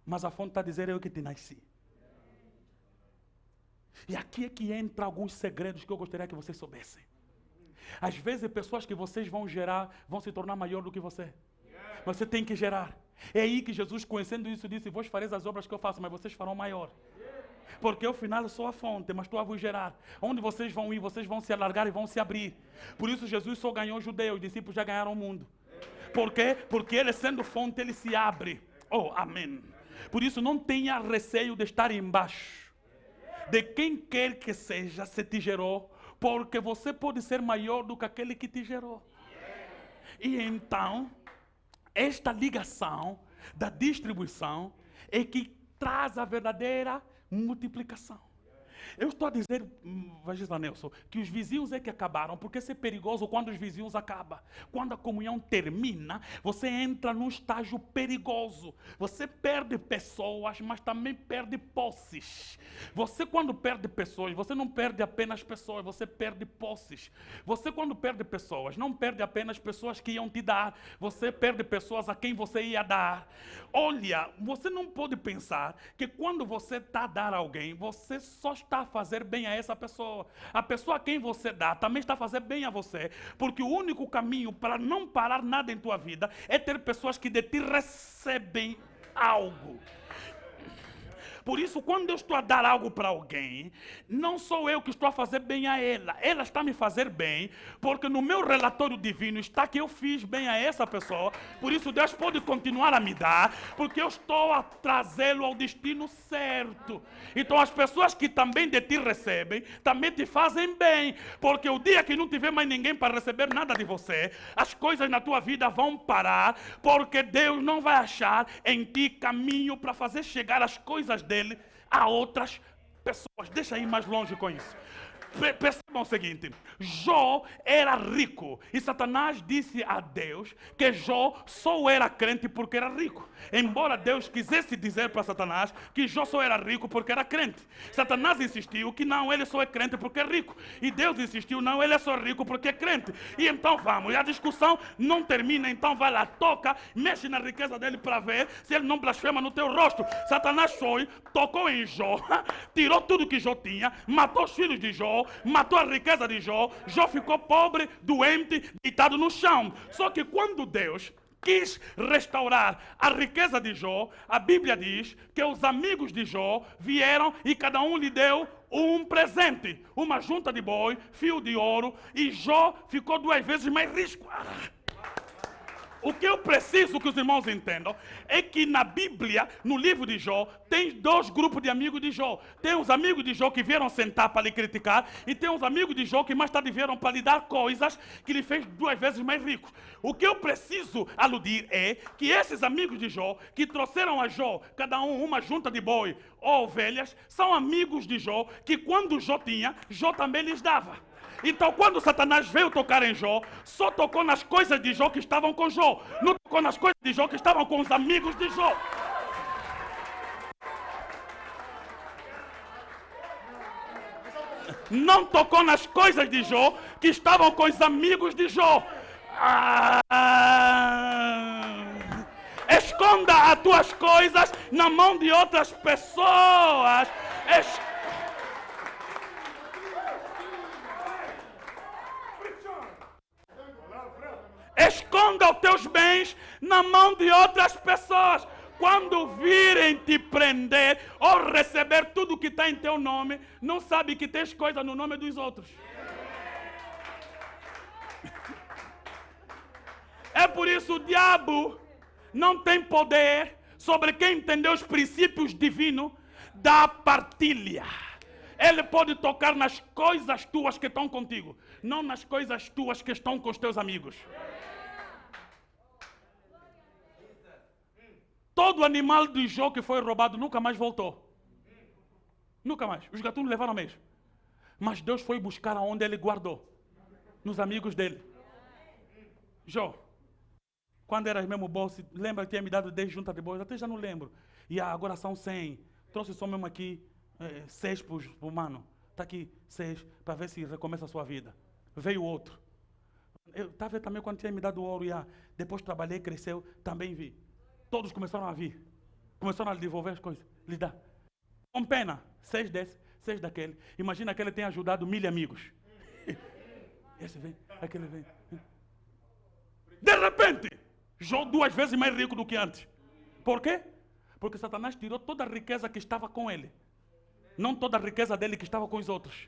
Mas a fonte está dizendo, eu que te nasci. E aqui é que entra alguns segredos que eu gostaria que vocês soubessem. Às vezes, pessoas que vocês vão gerar, vão se tornar maior do que você. Mas você tem que gerar. É aí que Jesus, conhecendo isso, disse, vós fareis as obras que eu faço, mas vocês farão maior. Porque ao final eu sou a fonte, mas estou a vos gerar. Onde vocês vão ir, vocês vão se alargar e vão se abrir. Por isso Jesus só ganhou judeus, os discípulos já ganharam o mundo. Por quê? Porque ele sendo fonte, ele se abre. Oh, amém. Por isso não tenha receio de estar embaixo. De quem quer que seja, se te gerou. Porque você pode ser maior do que aquele que te gerou. E então, esta ligação da distribuição é que traz a verdadeira multiplicação. Eu estou a dizer, Evangelista Nelson, que os vizinhos é que acabaram, porque isso é perigoso quando os vizinhos acabam. Quando a comunhão termina, você entra num estágio perigoso. Você perde pessoas, mas também perde posses. Você quando perde pessoas, você não perde apenas pessoas, você perde posses. Você quando perde pessoas, não perde apenas pessoas que iam te dar, você perde pessoas a quem você ia dar. Olha, você não pode pensar que quando você está a dar a alguém, você só está a fazer bem a essa pessoa. A pessoa a quem você dá também está a fazer bem a você. Porque o único caminho para não parar nada em tua vida é ter pessoas que de ti recebem algo. Por isso, quando eu estou a dar algo para alguém, não sou eu que estou a fazer bem a ela está a me fazer bem, porque no meu relatório divino está que eu fiz bem a essa pessoa. Por isso, Deus pode continuar a me dar, porque eu estou a trazê-lo ao destino certo. Então, as pessoas que também de ti recebem, também te fazem bem, porque o dia que não tiver mais ninguém para receber nada de você, as coisas na tua vida vão parar, porque Deus não vai achar em ti caminho para fazer chegar as coisas dele a outras pessoas. Deixa eu ir mais longe com isso. Percebam o seguinte: Jó era rico e Satanás disse a Deus que Jó só era crente porque era rico. Embora Deus quisesse dizer para Satanás que Jó só era rico porque era crente, Satanás insistiu que não, ele só é crente porque é rico. E Deus insistiu, não, ele é só rico porque é crente. E então vamos, e a discussão não termina. Então vai lá, toca, mexe na riqueza dele para ver se ele não blasfema no teu rosto. Satanás foi, tocou em Jó, tirou tudo que Jó tinha, matou os filhos de Jó, matou a riqueza de Jó. Jó ficou pobre, doente, deitado no chão. Só que quando Deus quis restaurar a riqueza de Jó, a Bíblia diz que os amigos de Jó vieram e cada um lhe deu um presente, uma junta de boi, fio de ouro, e Jó ficou 2 vezes mais rico. O que eu preciso que os irmãos entendam é que na Bíblia, no livro de Jó, tem 2 grupos de amigos de Jó. Tem os amigos de Jó que vieram sentar para lhe criticar, e tem os amigos de Jó que mais tarde vieram para lhe dar coisas que lhe fez 2 vezes mais rico. O que eu preciso aludir é que esses amigos de Jó, que trouxeram a Jó, cada um uma junta de boi ou ovelhas, são amigos de Jó, que quando Jó tinha, Jó também lhes dava. Então, quando Satanás veio tocar em Jó, só tocou nas coisas de Jó que estavam com Jó. Não tocou nas coisas de Jó que estavam com os amigos de Jó. Não tocou nas coisas de Jó que estavam com os amigos de Jó. Esconda as tuas coisas na mão de outras pessoas. Esconda os teus bens na mão de outras pessoas. Quando virem te prender ou receber tudo que está em teu nome, não sabe que tens coisa no nome dos outros. É por isso o diabo não tem poder sobre quem entendeu os princípios divinos da partilha. Ele pode tocar nas coisas tuas que estão contigo, não nas coisas tuas que estão com os teus amigos. Todo animal do Jó que foi roubado nunca mais voltou. Nunca mais. Os gatunos levaram mesmo. Mas Deus foi buscar aonde ele guardou. Nos amigos dele. Jó, quando eras mesmo bolso, lembra que tinha me dado 10 juntas de bois? Até já não lembro. E agora são 100. Trouxe só mesmo aqui 6 para o mano. Está aqui 6 para ver se recomeça a sua vida. Veio outro. Eu estava também quando tinha me dado ouro. E depois trabalhei, cresceu, também vi. Todos começaram a vir. Começaram a devolver as coisas. Lhe dá. Com pena. 6 desse, 6 daquele. Imagina que ele tem ajudado 1000 amigos. Esse vem, aquele vem. De repente, Jó 2 vezes mais rico do que antes. Por quê? Porque Satanás tirou toda a riqueza que estava com ele. Não toda a riqueza dele que estava com os outros.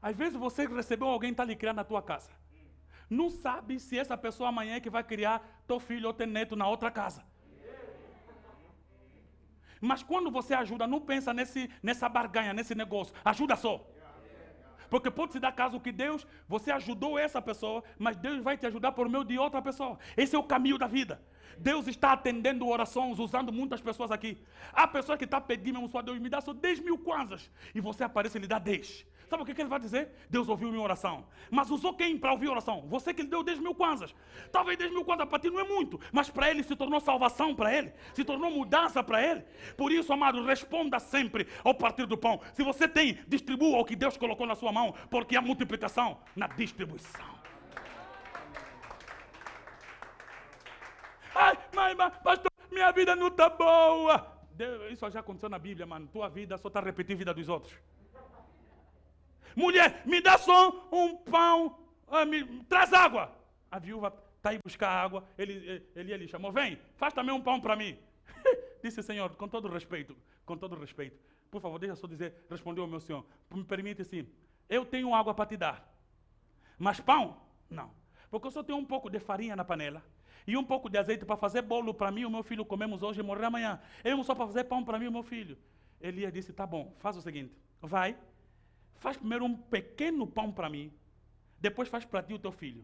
Às vezes você recebeu alguém que está lhe criando na tua casa. Não sabe se essa pessoa amanhã é que vai criar teu filho ou teu neto na outra casa. Mas quando você ajuda, não pensa nessa barganha, nesse negócio. Ajuda só. Porque pode se dar caso que Deus, você ajudou essa pessoa, mas Deus vai te ajudar por meio de outra pessoa. Esse é o caminho da vida. Deus está atendendo orações, usando muitas pessoas aqui. Há pessoas que estão pedindo mesmo só, Deus me dá só 10.000 kwanzas. E você aparece e lhe dá 10. Sabe o que ele vai dizer? Deus ouviu minha oração. Mas usou quem para ouvir a oração? Você que lhe deu 10.000 kwanzas. Talvez 10.000 kwanzas para ti não é muito, mas para ele se tornou salvação para ele. Se tornou mudança para ele. Por isso, amado, responda sempre ao partir do pão. Se você tem, distribua o que Deus colocou na sua mão, porque há multiplicação na distribuição. Ai, mas pastor, minha vida não está boa. Isso já aconteceu na Bíblia, mano. Tua vida só está repetindo a vida dos outros. Mulher, me dá só um pão, traz água. A viúva está aí buscar água. Ele chamou, vem, faz também um pão para mim. Disse, Senhor, com todo respeito, por favor, deixa eu só dizer, respondeu o meu Senhor, me permite sim, eu tenho água para te dar, mas pão, não, porque eu só tenho um pouco de farinha na panela, e um pouco de azeite para fazer bolo para mim e o meu filho comemos hoje e morrer amanhã, eu só para fazer pão para mim e o meu filho. Elias disse, tá bom, faz o seguinte, vai, faz primeiro um pequeno pão para mim, depois faz para ti e o teu filho,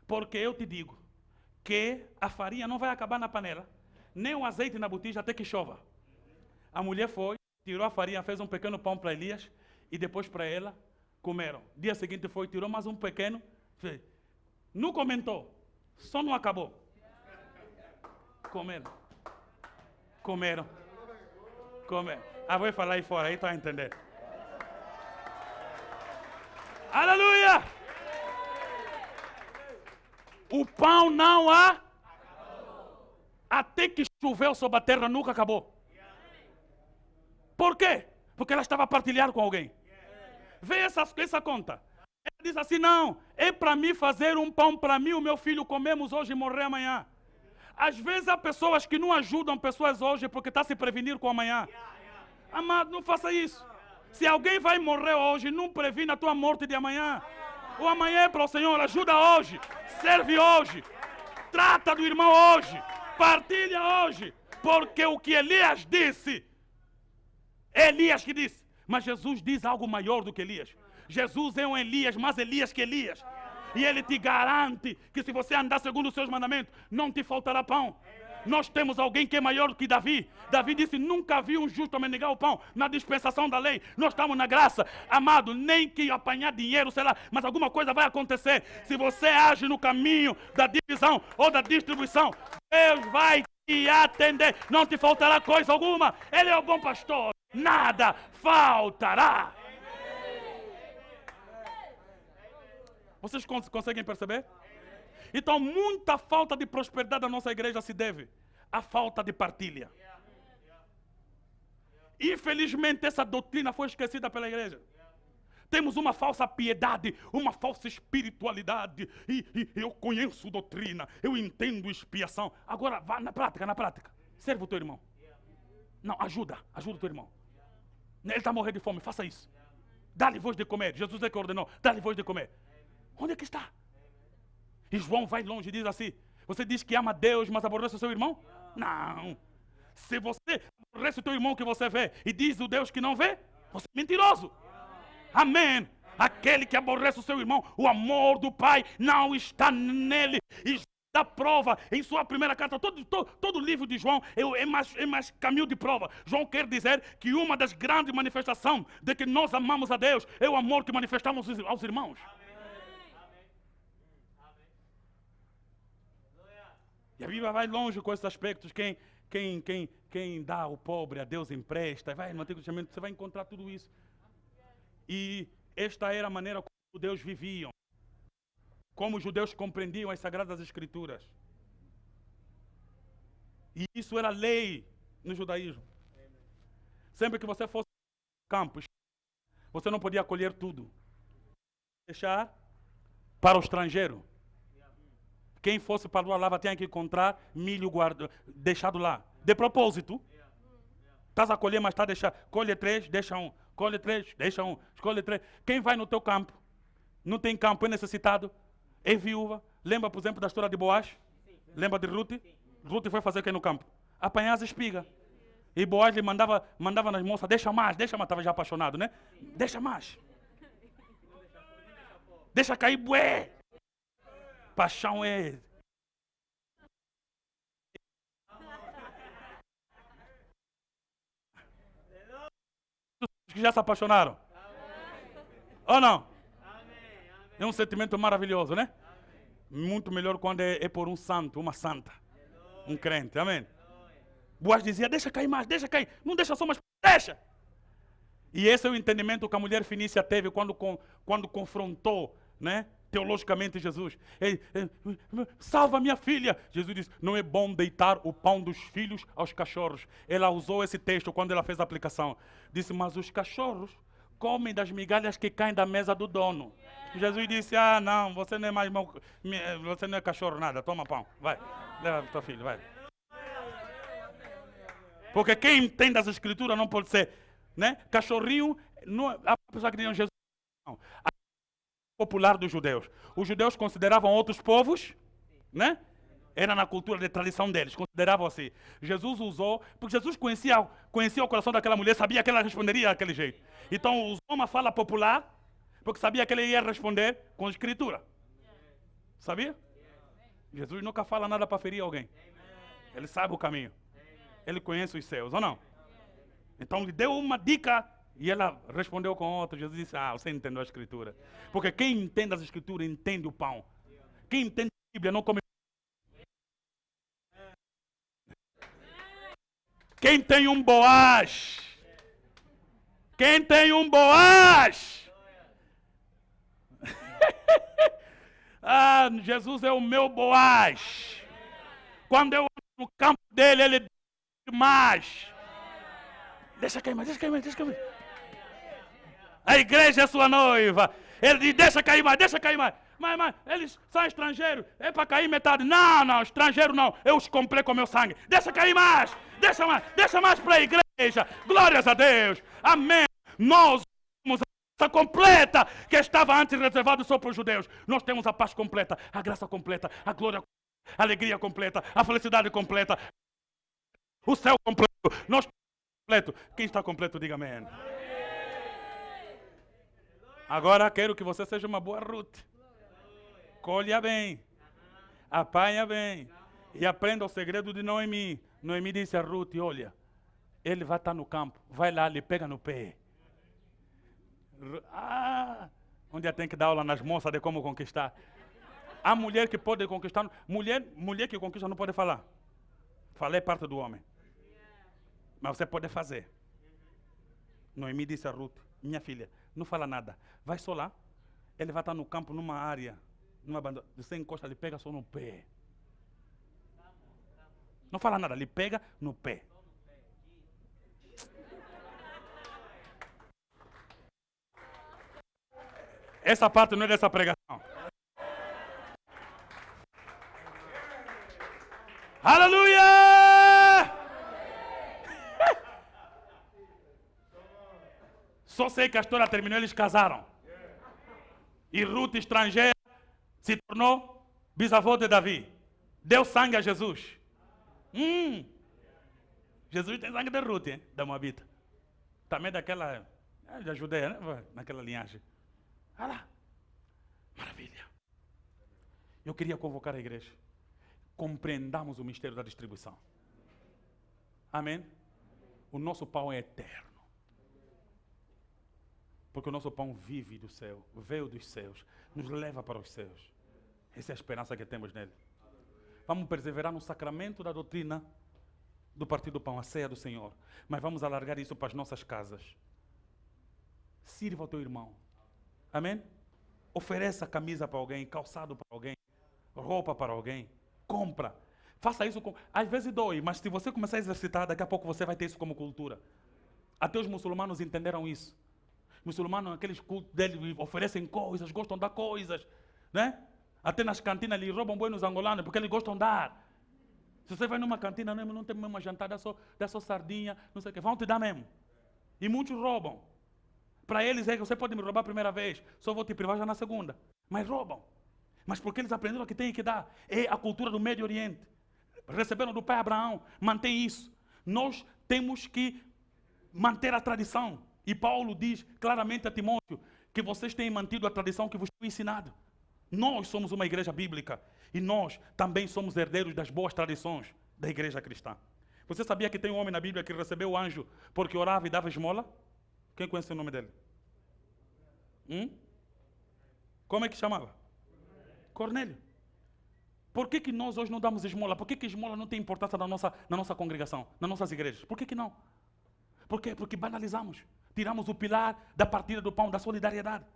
porque eu te digo, que a farinha não vai acabar na panela, nem o azeite na botija até que chova. A mulher foi, tirou a farinha, fez um pequeno pão para Elias e depois para ela comeram. Dia seguinte foi, tirou mais um pequeno, fez. Não comentou, só não acabou. Comeram. Vou falar aí fora, aí está a entender. Aleluia! O pão não há. Até que choveu sobre a terra, nunca acabou. Por quê? Porque ela estava a partilhar com alguém. Vê essa conta. Ela diz assim, não, é para mim fazer um pão para mim, o meu filho comemos hoje e morrer amanhã. Às vezes há pessoas que não ajudam pessoas hoje porque está a se prevenir com amanhã. Amado, não faça isso. Se alguém vai morrer hoje, não previna a tua morte de amanhã. O amanhã é para o Senhor, ajuda hoje, serve hoje, trata do irmão hoje, partilha hoje, porque o que Elias disse, é Elias que disse, mas Jesus diz algo maior do que Elias. Jesus é um Elias, mais Elias que Elias, e ele te garante que se você andar segundo os seus mandamentos, não te faltará pão. Nós temos alguém que é maior do que Davi. Davi disse, nunca vi um justo menegar o pão na dispensação da lei. Nós estamos na graça. Amado, nem que apanhar dinheiro, sei lá, mas alguma coisa vai acontecer. Se você age no caminho da divisão ou da distribuição, Deus vai te atender. Não te faltará coisa alguma. Ele é o bom pastor. Nada faltará. Vocês conseguem perceber? Então, muita falta de prosperidade da nossa igreja se deve à falta de partilha. Infelizmente, essa doutrina foi esquecida pela igreja. Temos uma falsa piedade, uma falsa espiritualidade. E eu conheço doutrina, eu entendo expiação. Agora, vá na prática. Serve o teu irmão. Não, ajuda o teu irmão. Ele está morrendo de fome, faça isso. Dá-lhe voz de comer. Jesus é que ordenou, dá-lhe voz de comer. Onde é que está? E João vai longe e diz assim, você diz que ama Deus, mas aborrece o seu irmão? Não. Se você aborrece o teu irmão que você vê e diz o Deus que não vê, você é mentiroso. Amém. Aquele que aborrece o seu irmão, o amor do Pai não está nele. E dá prova em sua primeira carta, todo o livro de João é mais caminho de prova. João quer dizer que uma das grandes manifestações de que nós amamos a Deus é o amor que manifestamos aos irmãos. E a Bíblia vai longe com esses aspectos. Quem dá ao pobre, a Deus empresta. Vai no Antigo Testamento, você vai encontrar tudo isso. E esta era a maneira como os judeus viviam. Como os judeus compreendiam as Sagradas Escrituras. E isso era lei no judaísmo. Sempre que você fosse ao campo, você não podia colher tudo. Deixar para o estrangeiro. Quem fosse para a lava tinha que encontrar milho deixado lá. De propósito. Estás a colher, mas está a deixar. Colhe 3, deixa 1. Colhe 3, deixa 1. Escolhe 3. Quem vai no teu campo? Não tem campo, é necessitado. É viúva. Lembra, por exemplo, da história de Boaz? Lembra de Ruth? Ruth foi fazer o que no campo? Apanhar as espigas. E Boaz lhe mandava nas moças, deixa mais. Estava já apaixonado, né? Deixa mais. Deixa cair, bué. Paixão é. Que já se apaixonaram? Ou não? É um sentimento maravilhoso, né? Muito melhor quando é por um santo, uma santa, um crente, amém? Boaz dizia, deixa cair mais, deixa cair, não deixa só, mas deixa. E esse é o entendimento que a mulher fenícia teve quando confrontou, né? Teologicamente Jesus, salva minha filha. Jesus disse, não é bom deitar o pão dos filhos aos cachorros. Ela usou esse texto quando ela fez a aplicação. Disse, mas os cachorros comem das migalhas que caem da mesa do dono. Jesus disse, não, você não é mais você não é cachorro nada, toma pão, vai, leva teu filho, vai. Porque quem entende as escrituras não pode ser, né? Cachorrinho, não, a pessoa que tem Jesus, não. A popular dos judeus. Os judeus consideravam outros povos, né? Era na cultura de tradição deles, consideravam assim. Jesus usou, porque Jesus conhecia o coração daquela mulher, sabia que ela responderia daquele jeito. Então usou uma fala popular, porque sabia que ele ia responder com a escritura. Sabia? Jesus nunca fala nada para ferir alguém. Ele sabe o caminho. Ele conhece os céus, ou não? Então lhe deu uma dica e ela respondeu com outra. Jesus disse, você entendeu a escritura. Porque quem entende as escrituras entende o pão. Quem entende a Bíblia não come. Quem tem um Boaz? Quem tem um Boaz? Jesus é o meu Boaz. Quando eu ando no campo dele, ele diz mais. Deixa cair mais. A igreja é sua noiva. Ele diz, deixa cair mais. Mas eles são estrangeiros, é para cair metade. Não, estrangeiro não. Eu os comprei com meu sangue. Deixa cair mais. Deixa mais para a igreja. Glórias a Deus. Amém. Nós somos a graça completa que estava antes reservado só para os judeus. Nós temos a paz completa, a graça completa, a glória completa, a alegria completa, a felicidade completa, o céu completo. Nós completo. Quem está completo, diga amém. Agora quero que você seja uma boa Ruth. Colha bem, apanha bem e aprenda o segredo de Noemi. Noemi disse a Ruth, olha, ele vai estar no campo, vai lá, lhe pega no pé. Um dia tem que dar aula nas moças de como conquistar. A mulher que pode conquistar, mulher que conquista não pode falar. Falar é parte do homem. Mas você pode fazer. Noemi disse a Ruth, minha filha, não fala nada, vai só lá, ele vai estar no campo, numa área, numa banda, você encosta, ele pega só no pé. Não fala nada, ele pega no pé. Essa parte não é dessa pregação. Aleluia! Só sei que a história terminou, eles casaram. E Ruth, estrangeira, se tornou bisavô de Davi. Deu sangue a Jesus. Jesus tem sangue de Ruth, hein? Da Moabita. Também daquela, da Judeia, né? Naquela linhagem. Olha lá. Maravilha. Eu queria convocar a igreja. Compreendamos o mistério da distribuição. Amém? O nosso pão é eterno. Porque o nosso pão vive do céu, veio dos céus, nos leva para os céus. Essa é a esperança que temos nele. Vamos perseverar no sacramento da doutrina do partir do pão, a ceia do Senhor. Mas vamos alargar isso para as nossas casas. Sirva ao teu irmão. Amém? Ofereça camisa para alguém, calçado para alguém, roupa para alguém. Compra. Faça isso com... Às vezes dói, mas se você começar a exercitar, daqui a pouco você vai ter isso como cultura. Até os muçulmanos entenderam isso. Muçulmanos, aqueles cultos deles, oferecem coisas, gostam de dar coisas, né? Até nas cantinas eles roubam boi nos angolanos, porque eles gostam de dar. Se você vai numa cantina, não tem mesmo jantar, dá só sardinha, não sei o que, vão te dar mesmo. E muitos roubam. Para eles é que você pode me roubar a primeira vez, só vou te privar já na segunda. Mas roubam. Mas porque eles aprenderam que tem que dar. É a cultura do Médio Oriente. Receberam do pai Abraão, mantém isso. Nós temos que manter a tradição. E Paulo diz claramente a Timóteo que vocês têm mantido a tradição que vos foi ensinado. Nós somos uma igreja bíblica e nós também somos herdeiros das boas tradições da igreja cristã. Você sabia que tem um homem na Bíblia que recebeu o anjo porque orava e dava esmola? Quem conhece o nome dele? Como é que chamava? Cornélio. Por que nós hoje não damos esmola? Por que esmola não tem importância na nossa congregação, nas nossas igrejas? Por que não? Por quê? Porque banalizamos. Tiramos o pilar da partida do pão, da solidariedade.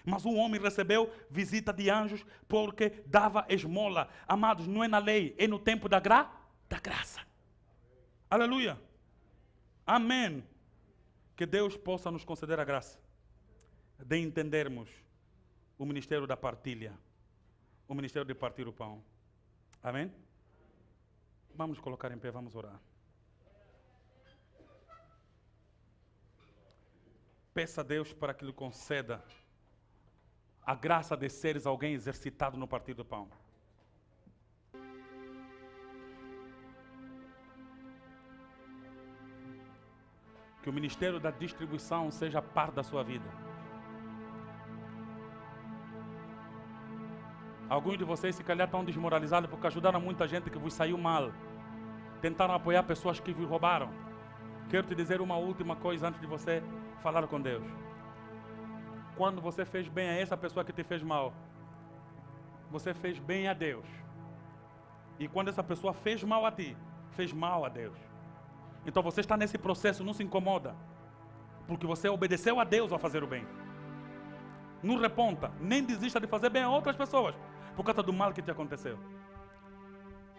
Mas um homem recebeu visita de anjos porque dava esmola. Amados, não é na lei, é no tempo da graça. Aleluia. Amém. Que Deus possa nos conceder a graça de entendermos o ministério da partilha, o ministério de partir o pão. Amém? Vamos colocar em pé, vamos orar. Peça a Deus para que lhe conceda a graça de seres alguém exercitado no partir do pão. Que o ministério da distribuição seja parte da sua vida. Alguns de vocês se calhar estão desmoralizados porque ajudaram muita gente que vos saiu mal. Tentaram apoiar pessoas que vos roubaram. Quero te dizer uma última coisa antes de você falar com Deus. Quando você fez bem a essa pessoa que te fez mal, você fez bem a Deus. E quando essa pessoa fez mal a ti, fez mal a Deus. Então você está nesse processo, não se incomoda. Porque você obedeceu a Deus ao fazer o bem. Não reponta, nem desista de fazer bem a outras pessoas, por causa do mal que te aconteceu.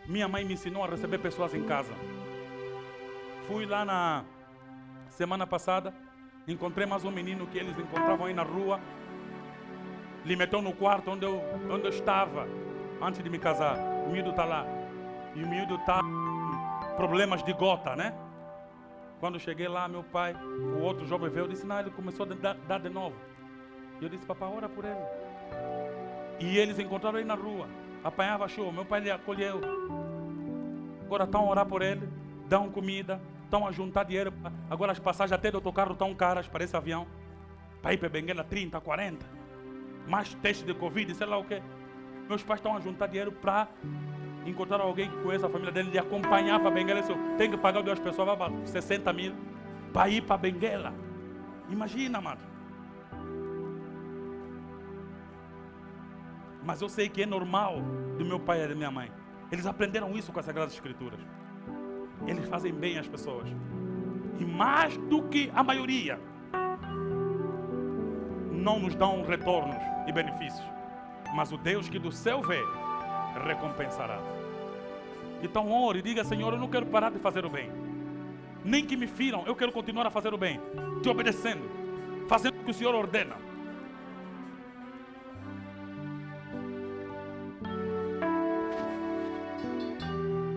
Minha mãe me ensinou a receber pessoas em casa. Fui lá na semana passada, encontrei mais um menino que eles encontravam aí na rua. Lhe meteu no quarto onde eu estava, antes de me casar. O miúdo está lá. E o miúdo está com problemas de gota, né? Quando cheguei lá, meu pai, o outro jovem veio, eu disse, não, ele começou a dar de novo. E eu disse, papai, ora por ele. E eles encontraram aí na rua. Apanhava show, meu pai lhe acolheu. Agora estão a orar por ele, dão comida, estão a juntar dinheiro. Agora as passagens até do autocarro estão caras para esse avião. Para ir para Benguela, 30, 40. Mais teste de Covid, sei lá o quê. Meus pais estão a juntar dinheiro para encontrar alguém que conheça a família dele, de acompanhar para Benguela. Tem que pagar 2 pessoas, vai 60 mil, para ir para Benguela. Imagina, mano. Mas eu sei que é normal do meu pai e da minha mãe. Eles aprenderam isso com as Sagradas Escrituras. Eles fazem bem às pessoas. E mais do que a maioria, não nos dão retornos e benefícios. Mas o Deus que do céu vê, recompensará. Então ore e diga, Senhor, eu não quero parar de fazer o bem. Nem que me firam, eu quero continuar a fazer o bem. Te obedecendo, fazendo o que o Senhor ordena.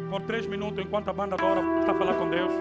Por 3 minutos, enquanto a banda adora, está a falar com Deus.